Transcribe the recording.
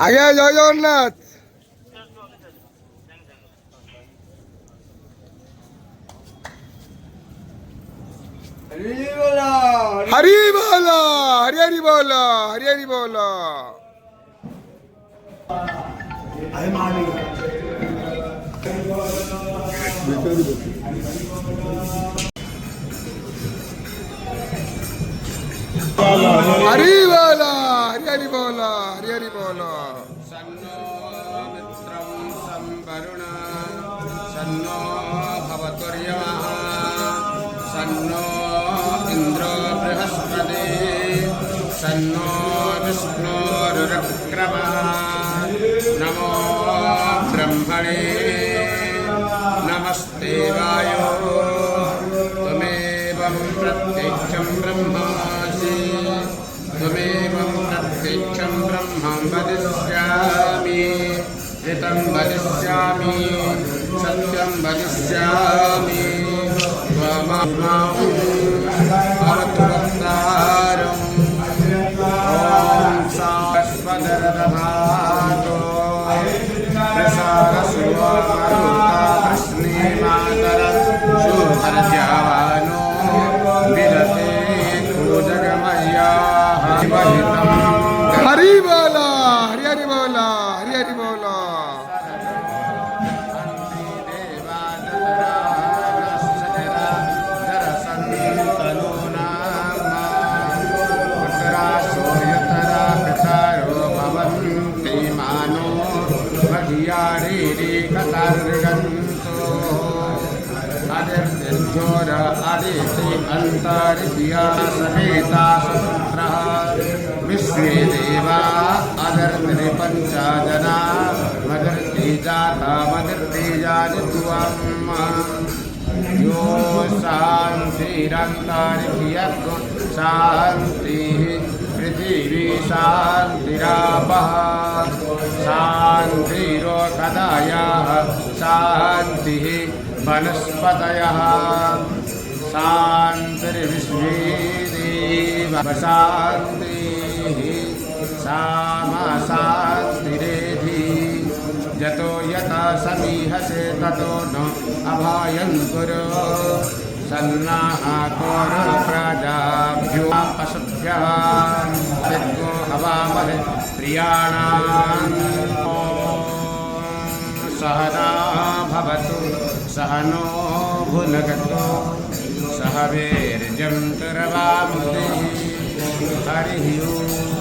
আগে জয় জগন্নাথ। हरी बोलो, हरी हरी बोलो, हरी हरी बोलो। हरी बोलो, हरी हरी बोलो, हरी हरी बोलो। सन्नो मित्रं संवरुण सन्नो भवतुर्यमः सन्नो इंद्रो बृहस्पति सन्नो विष्णुरुक्रमः नमो ब्रह्मणे नमस्ते वायो त्वमेवं प्रत्यक्षं ब्रह्मासि त्वमेवं प्रत्यक्षं ब्रह्मं वदिष्यामि ऋतं वदिष्यामि सत्यं वदिष्यामि त्वमहम् अवतुवक्तारम् ॐ साश्वतरदधातो प्रसारसुवारुता प्रश्नेमातर शूर्भर्जावानो विरते कूजगमय्या हरी बोलो, हरी हरी बोलो, हरी हरी बोलो। अंतरिया समेता सुपुत्रः विश्वे देवा अदर्ति पंचा जना मदर्ति जाता मदर्ति जानित्वम् यो शान्तिरन्तरिक्षयत् शान्तिः पृथिवी शान्तिरापः शान्तिरोषधयः शान्तिः वनस्पतयः शान्तिर्विश्वे देवा शान्तिः सामा शान्तिरेधि यतो यथा समीहसे ततो न अभयं कुरु सन्नाहाकोर प्रजाभ्यो पशुभ्यः यद्गो हवामहे प्रियाणाम् सहना भवतु सहनो भुनक्तु सह वीर्यं करवावहै हरिः ओम्।